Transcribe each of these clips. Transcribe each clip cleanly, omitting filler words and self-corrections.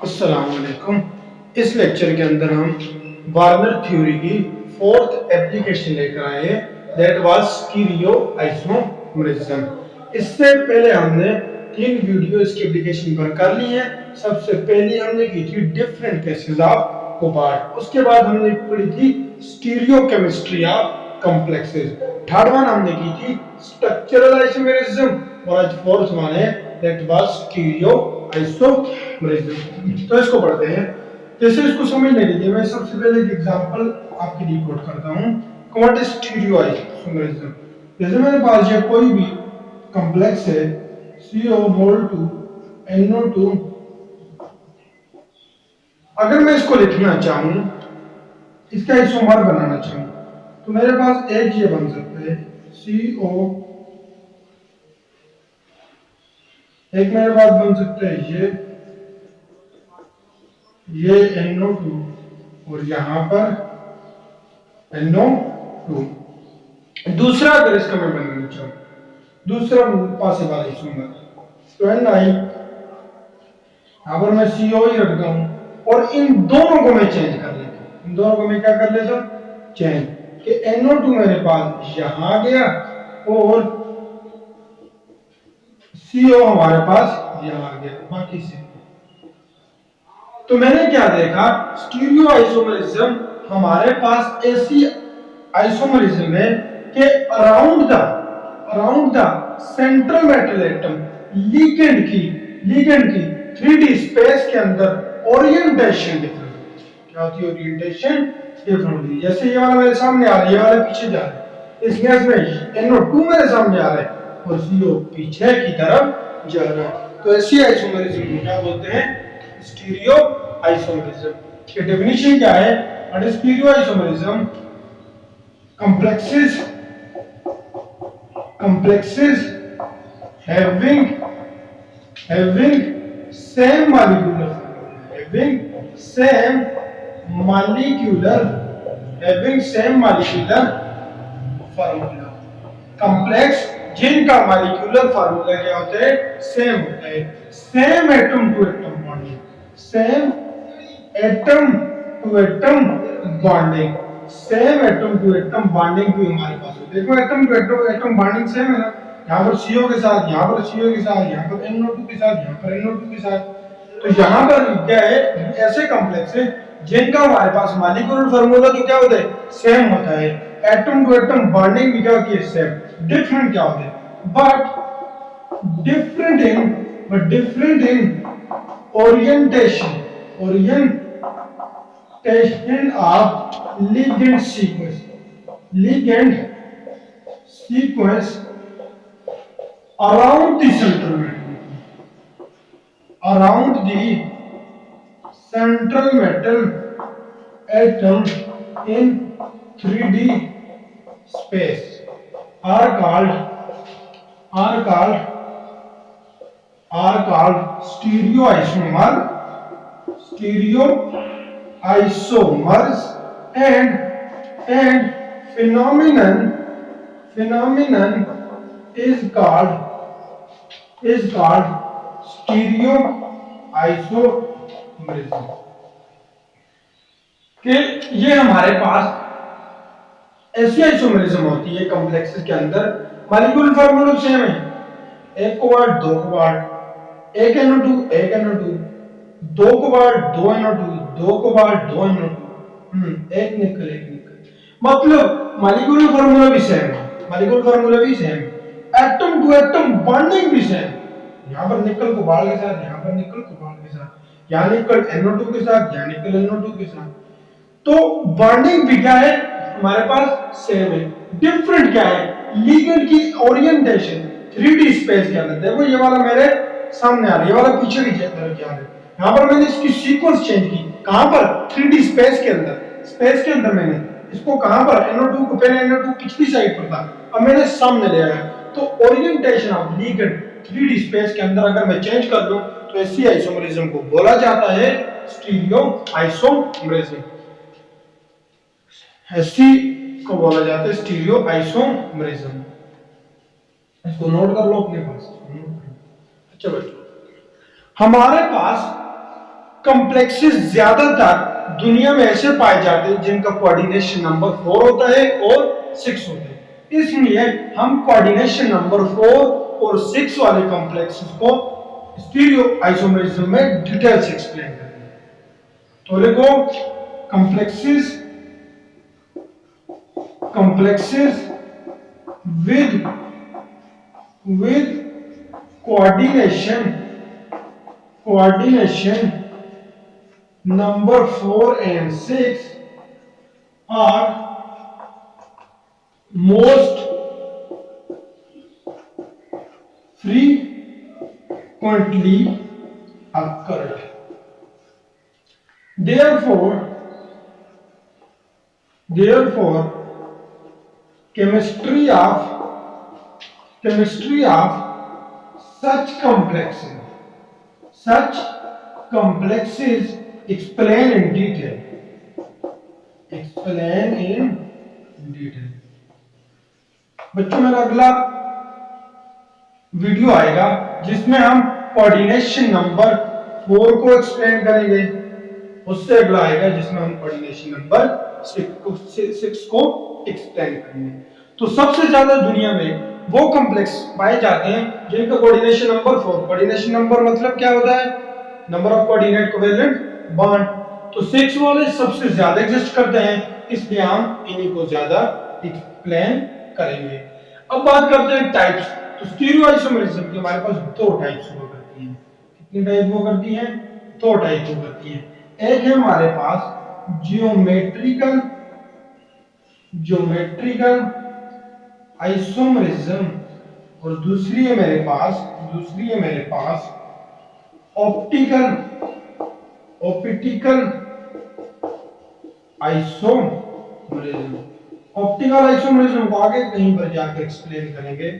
अस्सलाम वालेकुम। इस लेक्चर के अंदर हम वार्नर थ्योरी की फोर्थ एप्लीकेशन लेकर आए हैं, दैट वाज स्टीरियो आइसोमरिज्म। इससे पहले हमने 3 वीडियो इसकी एप्लीकेशन पर कर ली है। सबसे पहली हमने की थी डिफरेंट केसेस ऑफ कोबाल्ट, उसके बाद हमने पढ़ी थी stereo chemistry of complexes, third one हमने की थी स्ट्रक्चरल आइसोमेरिज्म, और आज फोर्थ वन है दैट वाज स्टीरियो आइसोमेरिज्म। तो इसको पढ़ते हैं। जैसे इसको समझने के लिए मैं सबसे पहले एक एग्जांपल आपके लिए कोट करता हूं। What is stereo isomerism? जैसे मेरे पास ये कोई भी कॉम्प्लेक्स है CO2 NO2, अगर मैं इसको लिखना चाहूं, इसका आइसोमर बनाना चाहूं, तो मेरे पास एक ये बन सकता है CO, एक मेरे पास बन सकता है ये NO2, और यहां पर NO2। दूसरा अगर इसका मैं बनाना चाहूं, दूसरा पॉसिबल आइसोमर, तो Ni, यहां पर मैं CO ही रखता हूं, और इन दोनों को मैं चेंज कर लेता हूं। इन दोनों को मैं क्या कर लेता हूं? चेंज, कि NO2 मेरे पास यहां आ गया और CO हमारे पास यहां आ गया, बाकी से। तो मैंने क्या देखा, स्टीरियो आइसोमरिज्म हमारे पास ऐसी आइसोमरिज्म है कि around the central metal atom ligand की 3D स्पेस के अंदर ओरिएंटेशन डिफरेंट। क्या होती है ओरिएंटेशन? डिफरेंट होती है। जैसे ये वाला मेरे सामने आ रहा है, ये वाला पीछे जा रहा है, इस केस में NO2 मेरे सामने आ रहा है और CO पीछे की तरफ जा रहा है। तो ऐसी आइसोमरिज्म को क्या बोलते हैं? Stereo isomerism. इसकी डेफिनेशन क्या है? What is stereo isomerism? complexes having same molecular formula, complex जिनका मॉलिक्यूलर फार्मूला क्या होता है? सेम होता है। Same atom to atom bonding, same atom to atom bonding, same atom to atom bonding भी हमारे पास होती है। देखो atom to atom bonding same है ना, यहाँ पर CO के साथ, यहाँ पर CO के साथ, यहाँ पर NO2 के साथ, यहाँ पर NO2 के साथ। तो यहाँ पर क्या है, ऐसे कॉम्प्लेक्स है जिनका हमारे पास मॉलिक्यूलर फार्मूला तो क्या होता है? सेम होता है। एटम टू एटम बॉन्डिंग भी क्या होती है? सेम। डिफरेंट क्या होते हैं? But different in orientation of ligand sequence around the central metal atom in 3D space are called stereoisomers, and phenomenon is called stereoisomerism। कि ये हमारे पास ऐसी आइसोमेरिज्म होती है कॉम्प्लेक्सेस के अंदर, मॉलिक्यूलर फार्मूला सेम है, एक कोबाल्ट दो कोबाल्ट, एक NO2 एक NO2, दो कोबाल्ट दो NO2 दो कोबाल्ट दो NO2, एक निकल एक निकल, मतलब मॉलिक्यूलर फार्मूला भी सेम है, एटम टू एटम बॉन्डिंग भी सेम। यहाँ पर निकल कोबाल्ट के साथ, यहाँ पर निकल कोबाल्ट के साथ, यहाँ निकल NO2 के साथ, यहाँ निकल NO2 के साथ। तो बॉन्डिंग भी क्या है हमारे पास? सेम है। डिफरेंट क्या है? लिगेंड की ओरिएंटेशन 3D स्पेस के अंदर। देखो ये वाला मेरे सामने आ रहा है, ये वाला पीछे की तरफ जा रहा है। यहाँ पर मैंने इसकी सीक्वेंस चेंज की, कहां पर? 3D स्पेस के अंदर मैंने इसको कहां पर? NO2 को, पहले NO2 पिछली साइड पर था, अब मैंने सामने ले आया। तो orientation of ligand 3D space के अंदर अगर मैं चेंज कर दूं तो ऐसी आइसोमरिज्म को बोला जाता है स्टीरियो आइसोमरिज्म। ऐसी को बोला जाता है स्टीरियो आइसोमरिज्म। इसको नोट कर लो अपने पास। अच्छा बेटो, हमारे पास कॉम्प्लेक्सेस ज्यादातर दुनिया में ऐसे पाए जाते हैं जिनका कोऑर्डिनेशन नंबर 4 होता है और 6 होता है। इसलिए हम कोऑर्डिनेशन नंबर 4 और 6 वाले कॉम्प्लेक्सेस को स्टीरियो आइसोमरिज्म में डिटेल से एक्सप्लेन करेंगे। तो देखो, complexes with coordination number 4 and 6 are most frequently occurred. Therefore, chemistry of such complexes explain in detail. बच्चों, मेरा अगला वीडियो आएगा जिसमें हम कोऑर्डिनेशन नंबर 4 को एक्सप्लेन करेंगे। उससे अगला आएगा जिसमें हम कोऑर्डिनेशन नंबर 6 को एक्सप्लेन करेंगे। तो सबसे ज्यादा दुनिया में वो कॉम्प्लेक्स पाए जाते हैं जिनका कोऑर्डिनेशन नंबर 4, कोऑर्डिनेशन नंबर मतलब क्या होता है? Number of coordinate covalent bond. तो 6 वाले सबसे ज्यादा एग्जिस्ट करते हैं, इसलिए हम इन्हीं को ज्यादा एक्सप्लेन करेंगे। अब बात करते हैं टाइप्स। तो स्टीरियो आइसोमरिज्म की हमारे पास दो टाइप्स हुआ करती हैं। कितनी टाइप हुआ करती हैं? दो टाइप हुआ करती हैं। एक है हमारे पास ज्योमेट्रिकल आइसोमरिज्म और दूसरी है मेरे पास ऑप्टिकल आइसोमरिज्म। ऑप्टिकल आइसोमरिज्म को आगे कहीं पर जाकर एक्सप्लेन करेंगे,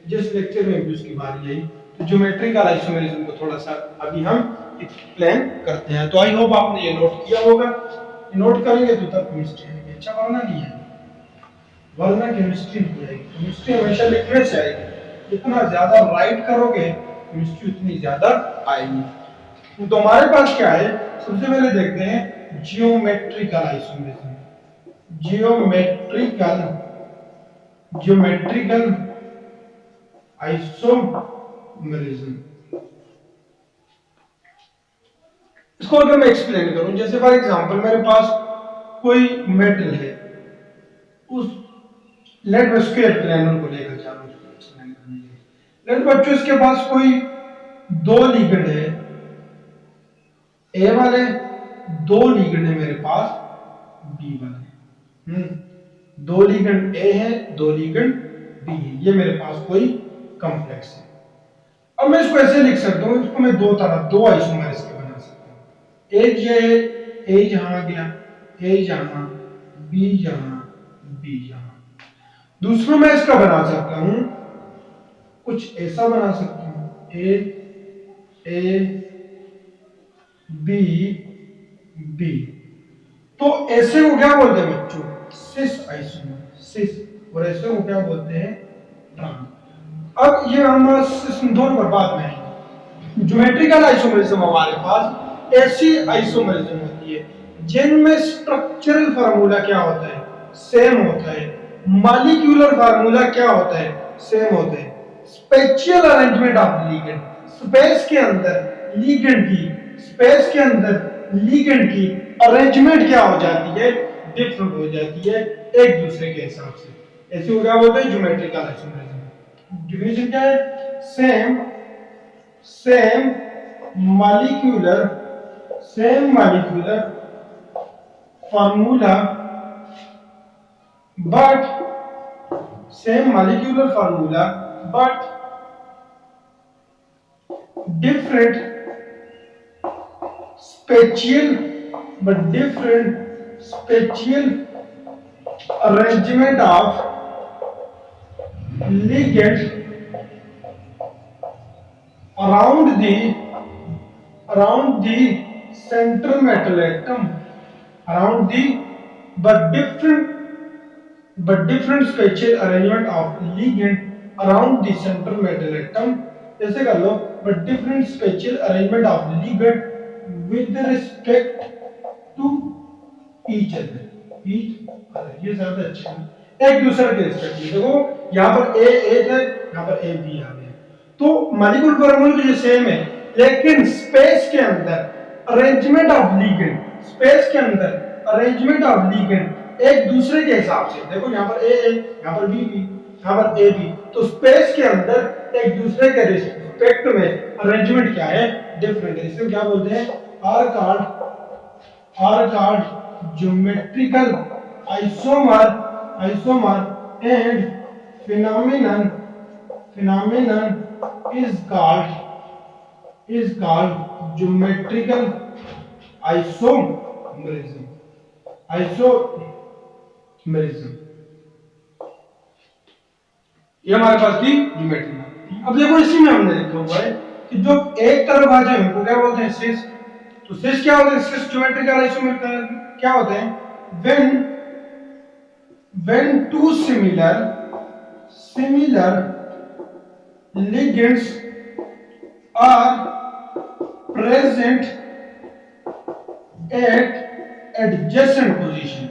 जिस लेक्चर में भी उसकी बारी आई। तो ज्योमेट्रिकल आइसोमरिज्म को थोड़ा सा अभी हम एक्सप्लेन करते हैं। तो आई होप आपने ये नोट किया होगा। ये नोट करेंगे तो तब केमिस्ट्री में अच्छा वरना नहीं है, वरना केमिस्ट्री नहीं आएगी। केमिस्ट्री हमेशा लिखने से आएगी, जितना ज्यादा राइट करोगे केमिस्ट्री उतनी ज्यादा आएगी। तो हमारे पास क्या है? सबसे पहले देखते हैं जियोमेट्रिकल आइसोमरिज्म। ज्योमेट्रिकल आइसोमरिज्म, इसको अगर मैं एक्सप्लेन करूं, जैसे फॉर एग्जांपल मेरे पास कोई मेटल है, उस लेट मैं स्क्वायर ट्रायंगल को लेकर जा रहा हूं एक्सप्लेन करने के लिए। लेट बच्चों इसके पास कोई दो लिगेंड है, ए वाले, दो लिगेंड है मेरे पास बी वाले। दो लिगेंड ए है, दो लिगेंड बी है। ये मेरे पास कोई कॉम्प्लेक्स है। अब मैं इसको ऐसे लिख सकता हूं, इसको मैं दो आइसोमर्स के बना सकता हूं। एक ये है, ए यहां आ गया, ए यहां, बी यहां, बी यहां। दूसरा मैं इसका बना सकता हूं, कुछ ऐसा बना सकता हूं, ए बी बी। तो ऐसे को क्या बोलते हैं बच्चों? सिस आइसोमर, सिस। और ऐसे को क्या बोलते हैं? ट्रांस। अब ये हम दोनों पर बाद में आएंगे। ज्योमेट्रिकल आइसोमरिज्म हमारे पास ऐसी आइसोमरिज्म होती है जिनमें स्ट्रक्चरल फार्मूला क्या होता है? सेम होता है। मॉलिक्यूलर फार्मूला क्या होता है? सेम होता है। Spatial arrangement of ligand, space के अंदर लिगेंड की अरेंजमेंट क्या हो जाती है? डिफरेंट हो जाती है एक दूसरे के हिसाब से। ऐसे हो क्या बोलते हैं? Geometrical isomerism. डिफिनेशन क्या है? Same molecular formula but different spatial arrangement of ligands around the central metal atom, but different spatial arrangement of ligand around the central metal atom। जैसे कर लो, but different spatial arrangement of the ligand with respect to each other. ये ज्यादा अच्छा है, एक दूसरे के respect में। देखो यहाँ पर ए था, यहाँ पर ए बी आ गया, तो मॉलिक्यूल फॉर्मूला तो ये सेम है, लेकिन स्पेस के अंदर अरेंजमेंट ऑफ लिगेंड, स्पेस के अंदर अरेंजमेंट ऑफ लिगेंड एक दूसरे के हिसाब से। देखो यहाँ पर ए, यहाँ पर बी, यहाँ पर ए बी, तो स्पेस के अंदर एक दूसरे के रिस्पेक्ट में अरेंजमेंट क्या है, डिफरेंट है। इसे क्या बोलते हैं, are called geometrical isomer and phenomenon is called geometrical isomerism। ये हमारे पास की ज्योमेट्री। अब देखो इसी में हमने लिखा हुआ है कि जो एक तरफ आ जाए उनको क्या बोलते हैं, सिस। तो सिस क्या होता है, सिस ज्योमेट्रिकल आइसोमर क्या होते हैं, when two similar ligands are present at adjacent position,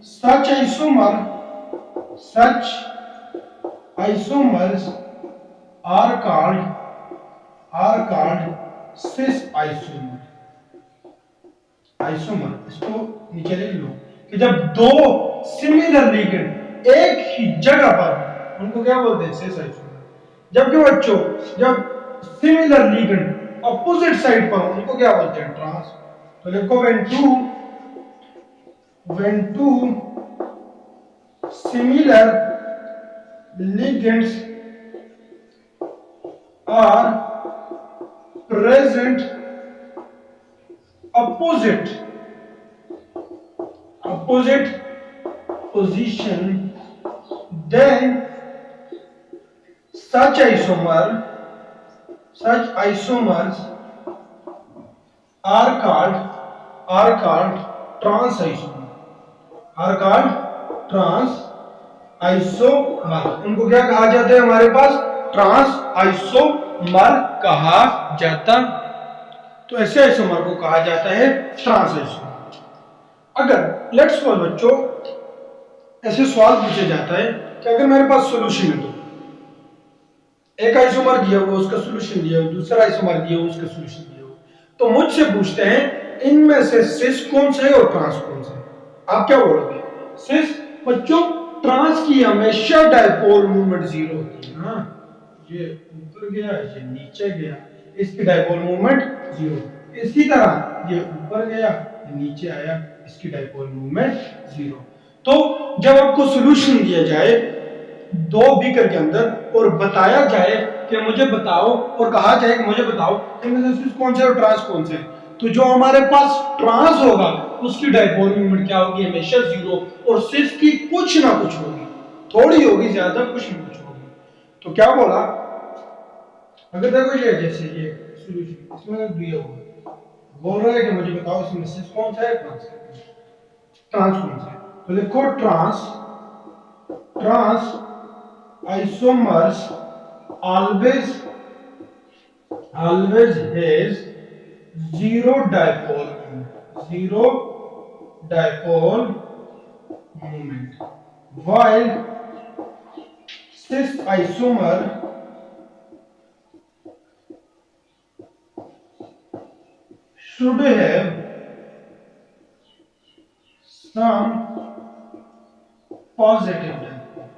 such isomers are called cis isomer. इसको नीचे लिख लो कि जब दो सिमिलर लिगेंड एक ही जगह पर, उनको क्या बोलते हैं, सिस आइसोमर। जबकि बच्चों जब सिमिलर लिगेंड अपोजिट साइड पर, उनको क्या बोलते हैं, ट्रांस। तो लिखो when two similar ligands are present opposite position, then such isomers are called trans isomer. उनको क्या कहा जाता है, हमारे पास ट्रांस आइसोमर कहा जाता। तो ऐसे आइसोमर को कहा जाता है ट्रांस आइसोमर। अगर लेट्स सपोज बच्चों ऐसे सवाल पूछा जाता है कि अगर मेरे पास सॉल्यूशन है, तो एक आइसोमर दिया हुआ उसका सॉल्यूशन दिया हुआ, दूसरा आइसोमर दिया हुआ उसका सॉल्यूशन दिया हुआ, तो मुझसे पूछते हैं इनमें से सिस कौन सा है और ट्रांस कौन सा है। आप क्या बोलोगे, सिस। बच्चों ट्रांस की हमेशा डायपोल मूवमेंट जीरो होती है। हाँ, ये ऊपर गया, ये नीचे गया, इसकी डायपोल मूवमेंट जीरो। इसी तरह ये ऊपर गया, ये नीचे आया, इसकी डायपोल मूवमेंट जीरो। तो जब आपको सॉल्यूशन दिया जाए दो बीकर के अंदर और बताया जाए कि मुझे बताओ, और कहा जाए कि मुझे बताओ इनमें से कौन सा है और ट्रांस कौन सा है, तो जो हमारे पास ट्रांस होगा उसकी डायपोल मूवमेंट क्या होगी, हमेशा जीरो, और सिस की कुछ ना कुछ होगी, थोड़ी होगी, ज्यादा कुछ ना कुछ होगी। तो क्या बोला, अगर देखो ये जैसे ये सॉल्यूशन इसमें दिया हुआ बोल रहा है कि मुझे बताओ इसमें सिस कौन सा है, ट्रांस कौन सा है। तो लिखो trans isomers always has zero dipole moment, while cis isomer should have some positive dipole।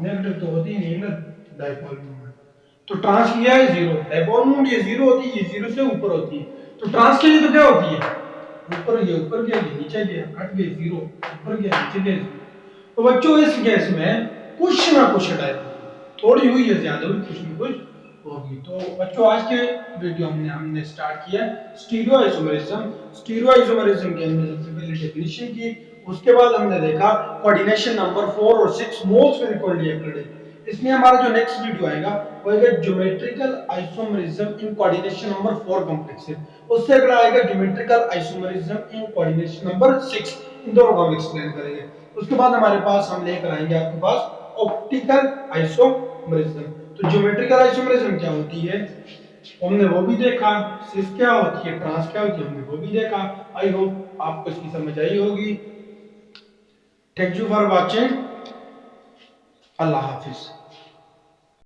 Negative तो होती नहीं ना डायपोल मोमेंट। तो ट्रांस किया है जीरो, डायपोल मोमेंट ये जीरो होती है, ये जीरो से ऊपर होती है। तो ट्रांस के लिए तो क्या होती है, ऊपर गया नीचे गया, हट गए जीरो, ऊपर गया नीचे गया जीरो। तो बच्चों इस केस में कुछ ना कुछ डायपोल, थोड़ी हुई है ज्यादा हुई, कुछ ना कुछ होगी। तो बच्चों आज के वीडियो हमने स्टार्ट किया स्टीरियो आइसोमरिज्म। स्टीरियो आइसोमरिज्म की हमने सबसे पहले डेफिनेशन की, उसके बाद हमने देखा कोऑर्डिनेशन नंबर 4 और 6 मोस्ट फ्रीक्वेंटली अकर्ड। इसमें हमारा जो नेक्स्ट वीडियो आएगा वो आएगा geometrical isomerism in coordination number 4 complexes. उससे अगला आएगा geometrical isomerism in coordination number 6। इन दोनों को हम एक्सप्लेन करेंगे। उसके बाद हमारे पास हम लेकर आएंगे आपके पास ऑप्टिकल आइसोमरिज्म। तो ज्योमेट्रिकल आइसोमरिज्म क्या होती है हमने वो भी देखा, सिस क्या होती है, ट्रांस क्या होती है हमने वो भी देखा। आई होप आपको इसकी समझ आई होगी। Thank you for watching. Allah Hafiz.